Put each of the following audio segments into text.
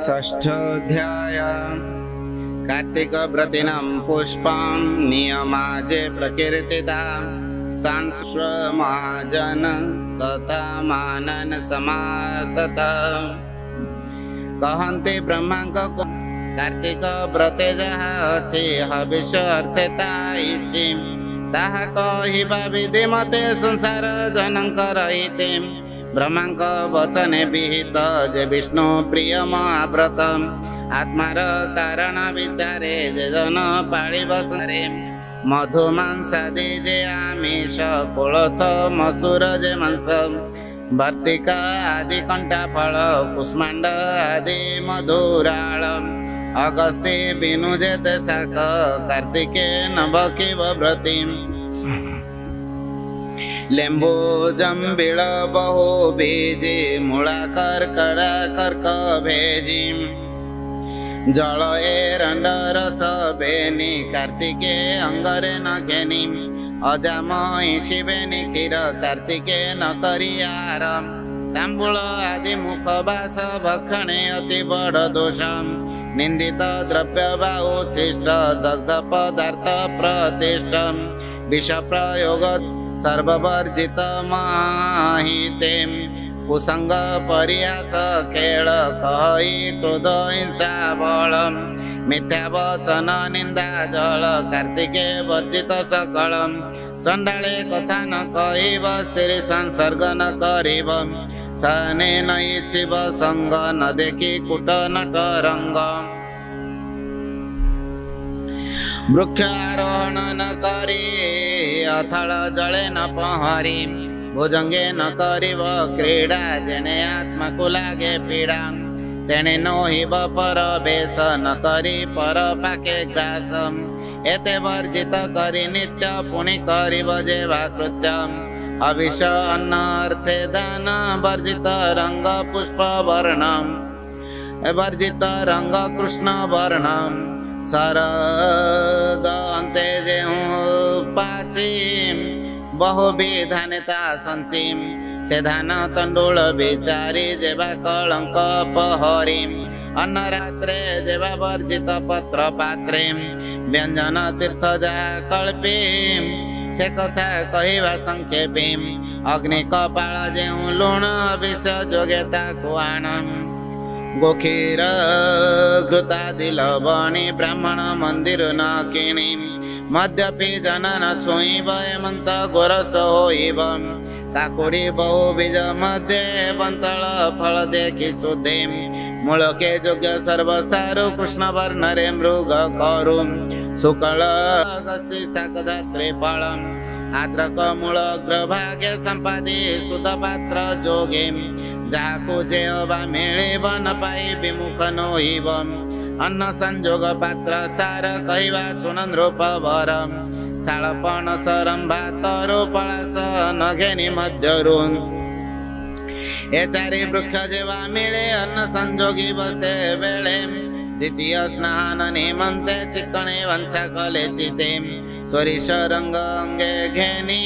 षष्ठोऽध्याय कार्तिक व्रतीनां पुष्पं नियमाजे प्रकीर्तिता तान् श्रमाजन तथा मानन समासत कहन्ति ब्रह्मांक कार्तिक व्रते जहा अछि हविष अर्थे ताइछि ताहा कहिबा विधि मते संसार जनकर हिते ब्रह्मांक वचने विहित जे विष्णु प्रिय महाव्रत आत्मार कारण विचारे जे जन पाळि बसरे मधु मांसादि जे आमिष कोळथ मसूर जे मांस भर्तिका आदि कंटा फल कुष्मांड आदि मधुराळ अगस्ती बिनु जे शाक कार्तिके नभकिव व्रती लेंबू जंबिळ बहु बीजी मूळा कर्कड़ा कर्क भेजी जल एरंड रस बेनी कार्तिके अंगरे नखेनी अजामई शिवेनी क्षीर कार्तिके न करियार तांबूल आदि मुखवास भक्षणे अति बड़ दोष निंदित द्रव्य वा उच्छिष्ट दग्ध पदार्थ प्रतिष्ठ विष प्रयोग सर्ववर्जित माहिते कुसंग परिहास खेल कहि क्रोध हिंसा बल मिथ्या वचन निंदा जल कार्तिके वर्जित सकल चंडाले कथा न कहिब स्त्री संसर्ग न करिब सने न इच्छिब संग न देखि कुट नट रंग वृक्षारोहण न करी अथल जले न पहरी भुजंगे न करिब क्रीड़ा जेने आत्मा को लागे पीड़ा तेने नोहिब पर बेश न करी पर पाके ग्रास एते वर्जित करी नित्य पुनि करिब जेवा कृत्य अविष अन्न अर्थे दान वर्जित रंग पुष्प वर्णम वर्जित रंग कृष्ण वर्णम शरद अंते जेहूँ पाची बहुविधानिता संचिम से धान तंडुल विचारी जेवा कलंक पहरी अन्न रात्रे जेवा वर्जित पत्र पात्रे व्यंजन तीर्थ जा कल्पी से कथा कहिबा संक्षेपी अग्नि कपाल जेहूँ लुण विष जोगेता कुआणम गोखीर घृतादि लवणी ब्राह्मण मंदिर न किणी मद्यपि जनन छुईब हेमंत गोरस होइब काकुड़ी बहु बीज मध्य बंतल फल देखि सुधे मूलके योग्य सर्वसारु कृष्ण वर्णरे मृग करु शुक्ल अगस्ती शाकदात्री फलम आद्रक मूल अग्रभागे संपादि सुध पात्र जोगे जाको जेवा मिलिब न पाई विमुख नोहिब अन्न संजोग पात्र सार कहिबा सुनन रूप वरम शालपन सरंभा तरु पलास नघेनी मध्यरु ए चारि वृक्ष जेवा मिले अन्न संजोगी बसे बेले द्वितीय स्नान निमंते चिकणे वंशा कले चिते स्वरिष रंग अंगे घेनी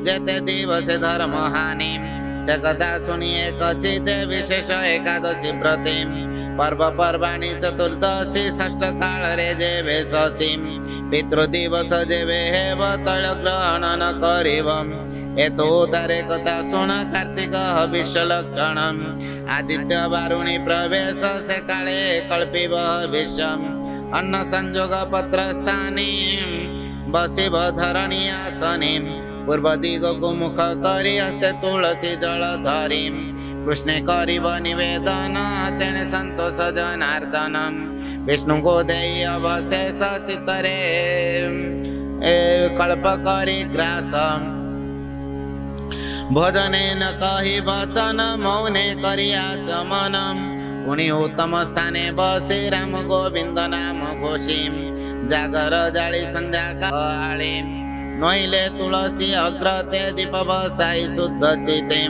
जेते दिवसे धर्म हानि से कथा सुनिए कचिते विशेष एकादशी व्रते पर्व पर्वाणी चतुर्दशी षष्ठ काल रे जेवे शशी पितृदिवस जेवे हेव तैल ग्रहण न करिब एतो तारे कथा सुन कार्तिक हविष लक्षण आदित्य वारुणी प्रवेश से काले कल्पिब हविषम अन्न संजोग पत्र स्थानी बसिब धरणी आसनी पूर्व दिग को मुख करी हस्ते तुलसी जल धरी कृष्णे करिब निवेदन तेने संतोष जनार्दन विष्णु को देई अवशेष चित्तरे कल्प करी ग्रास भोजने न कहि वचन मौने करिया चमन पुनि उत्तम स्थाने बसी राम गोविंद नाम घोषी जागर जाली संध्या काली नोइले तुलसी अग्रते दीप बसाई शुद्ध चिते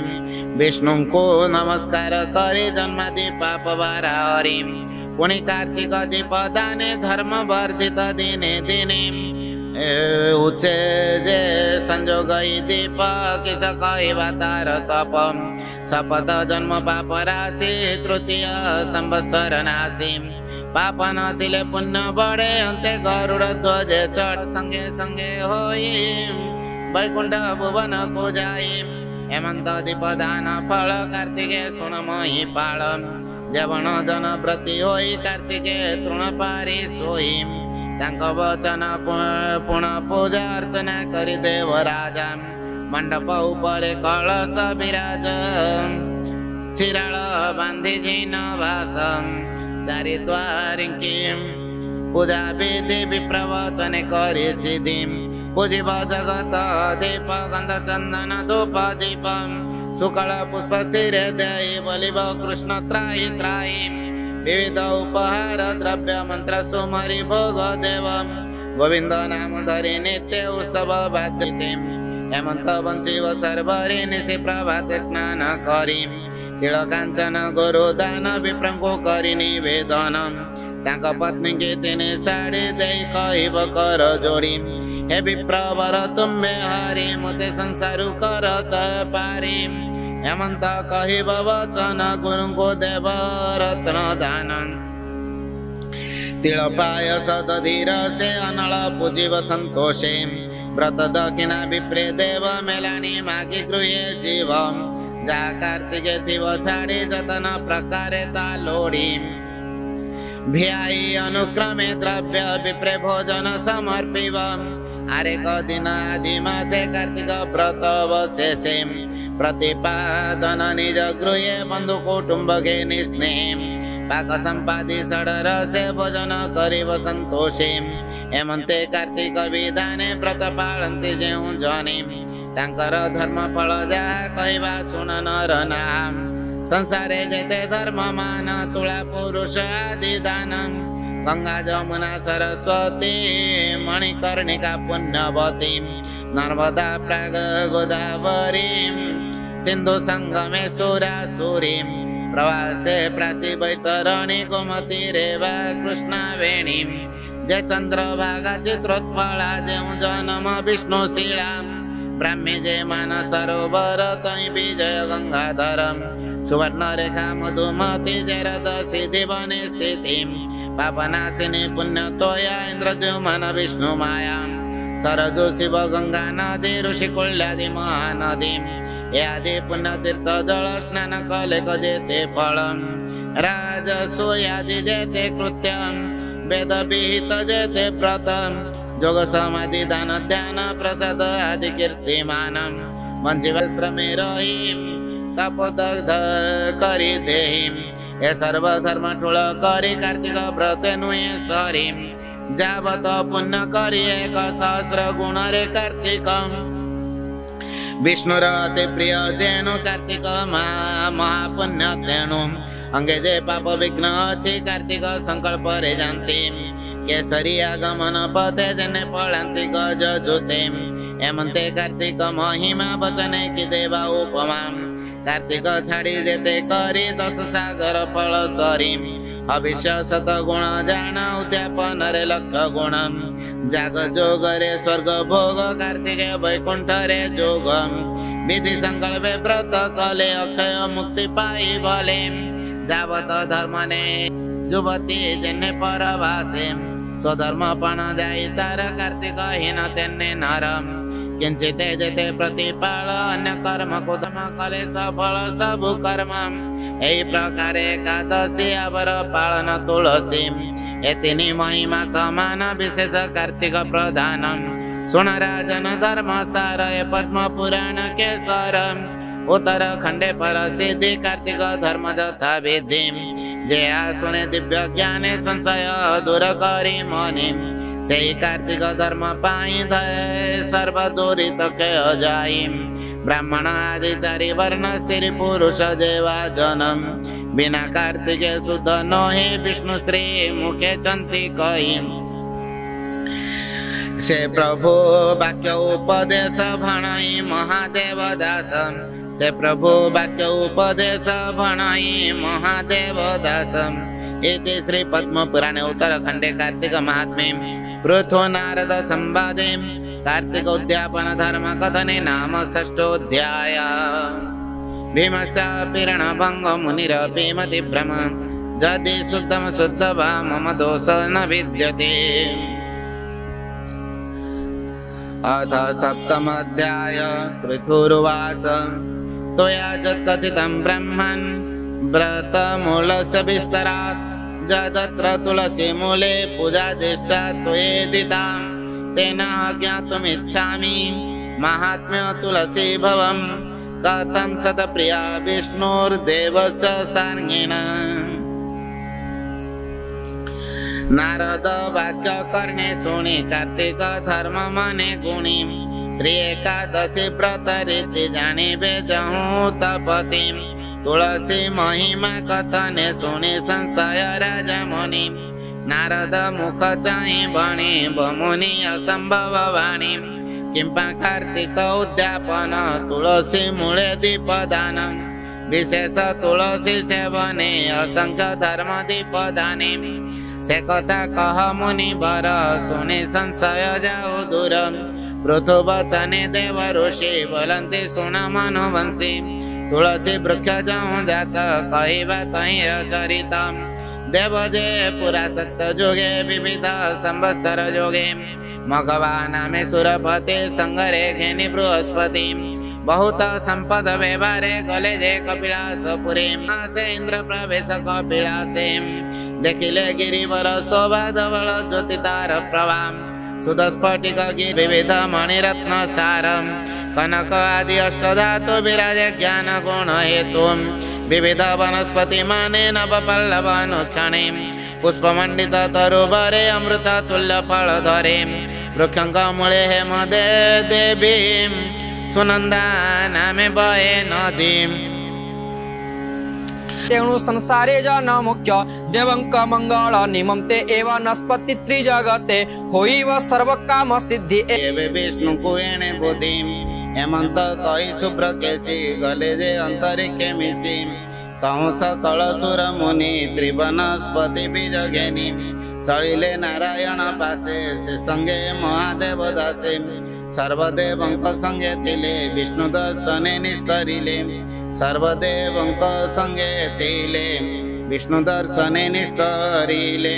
विष्णु को नमस्कार करी जन्मादि पाप वारा हरि पुनि कार्तिक दीप दाने धर्म वर्धित दिने दिने उचे जे संजोगई दीप किस कहिबा तार तप शपथ जन्म पाप राशि तृतीय संवत्सर नाशी पाप नथिले पुण्य बढे अन्ते गरुड ध्वज चढ सँगे सँगे होई वैकुण्ठ भुवन को जाई हेमन्त दीप दान फल कार्तिके सुन मोहि पाळ देवण जन प्रति होई कार्तिके तृण पारी सोई तांक वचन पुण पूजा अर्चना करी देव राजा मंडप उपरे कलश विराज चिराळ बांधी जिन भास चारि द्वारिकी पूजा विधि विप्रवचने करी सिद्धि पूजिब जगत दीप गंध चंदन धूप दीप शुक्ल पुष्प शिरे देई बलिब कृष्ण त्राई त्राई विविध उपहार द्रव्य मंत्र सुमरी भोग देव गोविंद नाम धरी नित्य उत्सव बाध्यते हेमंत वंशीव सर्वरी निशि प्रभाते स्नान करी तिल कांचन गुरु दान विप्रंको करी निवेदन तांक पत्नी की तिने साड़ी देई कहिब कर जोड़ी हे विप्रवर तुम्बे हरि मते संसारु करत पारी हेमंत कहिब वचन गुरु को देव रत्न दान तिल पायस दधीर से अनल पूजिब संतोषे व्रत दक्षिणा विप्रे देव मेलानी मागी गृहे जीव जा कार्तिके थिव छाड़ी जतन प्रकारे ता लोड़ी भियाई अनुक्रमे द्रव्य विप्रे भोजन समर्पिव आरेक दिन आदि मासे कार्तिक व्रत अवशेषे प्रतिपादन निज गृहे बंधु कुटुंब के निस्नेह पाक संपादी षडर से भोजन करिव संतोषे हेमंते कार्तिक विधाने व्रत पालन्ति जेउ जने तांकर धर्म फल जा कहवा सुन नर नाम संसारे जेते धर्म मान तुला पुरुष आदि दान गंगा जमुना सरस्वती मणिकर्णिका पुण्यवती नर्मदा प्राग गोदावरी सिंधु संगमे सुरासुरी प्रवासे प्राची बैतरणी गोमती रेवा कृष्णावेणी जे चंद्रभागा चित्रोत्पला जेउ जन्म विष्णुशिला ब्राह्मी जे मान सरोवर तई विजय गंगाधर सुवर्ण रेखा मधुमती जरद सिद्धि बने स्थिति पापनाशिनी पुण्य तोया इंद्रद्युमन विष्णु माया सरजु शिव गंगा नदी ऋषि कुल्यादि महानदी आदि पुण्य तीर्थ जल स्नान कले जेते फल राजसूयादि जेते कृत्य वेद विहित जेते व्रत जोग समाधि दान ध्यान प्रसाद आदि कीर्तिमान मंजीव श्रमे रही तपोदग्ध करी देहि ए सर्व धर्म ठुल करी कार्तिक व्रत नुहे सरी जावत पुण्य करी 1,000 गुण रे कार्तिक विष्णुर अति प्रिय जेणु कार्तिक महापुण्य तेणु अंगे जे पाप विघ्न अच्छी कार्तिक संकल्प रे जानती केसरी आगमन पथे जने पलांति गज जुते हेमंते कार्तिक महिमा बचने की देवा उपमा कार्तिक छाड़ी जेते करी 10 सागर फल सरी अविश्य शत गुण जान उद्यापन रे लक्ष गुण जाग जोग रे स्वर्ग भोग कार्तिके वैकुंठ रे जोग विधि संकल्प व्रत कले अक्षय मुक्ति पाई भले जावत धर्म ने जुवती जने परभासे स्वधर्म पण जाई तार कार्तिक हीन तेने नरम किंचित जेते प्रतिपाल अन्य कर्म कुदम कले सफल सब कर्म एही प्रकार एकादशी आवर पालन तुलसी एतिनी महिमा समान विशेष कार्तिक प्रधान सुन राजन धर्म सार ए पद्म पुराण के सर उत्तर खंडे पर सिद्धि कार्तिक धर्म जथा विधि जे सुने दिव्य ज्ञाने संशय दूर करी मनि से कार्तिक धर्म पाई सर्व दूरित के जाई ब्राह्मण आदि 4 वर्ण स्त्री पुरुष जेवा जन्म बिना कार्तिके शुद्ध नोहि विष्णु श्री मुखे चंती कही से प्रभु वाक्य उपदेश भणाई महादेव दास से प्रभु वाक्य उपदेश भणाई महादेव दास इति श्री पद्म पुराणे उत्तरखंडे कार्तिक महात्म्ये पृथु नारद संवादे कार्तिक उद्यापन धर्म कथने नाम 6ोऽध्याय। भीमस्यापि रणभङ्गो मुनिरपि मतिभ्रम जदि शुद्धं शुद्धवा मम दोष न विद्यते। अथ सप्तमोऽध्याय पृथुरुवाच त्वया यत्कथितं ब्रह्मन् व्रतमूलस्य विस्तरात् यदत्र तुलसीमूले पूजादिष्टा त्वयेदिता तेन ज्ञातुमिच्छामि माहात्म्य तुलसी भवं कथं सतप्रिया विष्णुर्देवस्य सार्ङ्गिण। नारद वाक्य कर्णे शुणि कार्तिक धर्म मने गुणी श्री एकादशी व्रत रीति जानिबे जहूँ तपति तुलसी महिमा कथने शुणि संशय राजा मुनि नारद मुख चाहि बणी बमुनि असंभव वाणी किंपा कार्तिक उद्यापन तुलसी मूले दीपदान विशेष तुलसी सेवने असंख्य धर्म दीपदाने से कथा कह मुनि बर शुनि संशय जाऊ दूर पृथु वचने देव ऋषि बोलंती शुण मनुवंशी तुलसी वृक्ष जाऊँ जात कहवा तही चरित देव जे पुरा सत्य जोगे विविध संवत्सर जोगे मघवा नामे सुरपति संगरे घेनि बृहस्पति बहुत संपद व्यवहारे गले जे कपिलास पुरी से इंद्र प्रवेश कपिलासे देखिले गिरिवर शोभा धवल ज्योतितार प्रभा सुदस्फटिक गिरि विविध मणिरत्न सारम कनक आदि अष्टधातु विराजे ज्ञान गुण हेतु विविध वनस्पति माने नव पल्लव अनुक्षणे पुष्पमंडित तरुभरे अमृत तुल्य फल धरे वृक्षंक मूले हेम दे देवी सुनंदा नामे बहे नदी तेणु संसारे जन मुख्य देवंक मंगल निमंते एवं नस्पति त्रिजगते होइव सर्व काम सिद्धि एवे विष्णु को एणे बुद्धि हेमंत कही शुभ्र केसी गले जे अंतरिक्षे मिसी कहूँ सकल सुर मुनि त्रिवनस्पति बीज घेनी चलिले नारायण पासे से संगे महादेव दासे सर्वदेवंक संगे थिले विष्णु दर्शने निस्तरिले सर्वदेवंक संगे थिले विष्णु दर्शने निस्तरिले।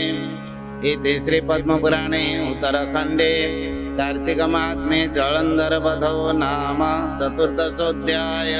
इति श्री पद्म पुराणे उत्तरखंडे कार्तिक महात्म्ये जलंधर वधो नाम चतुर्दशोऽध्याय।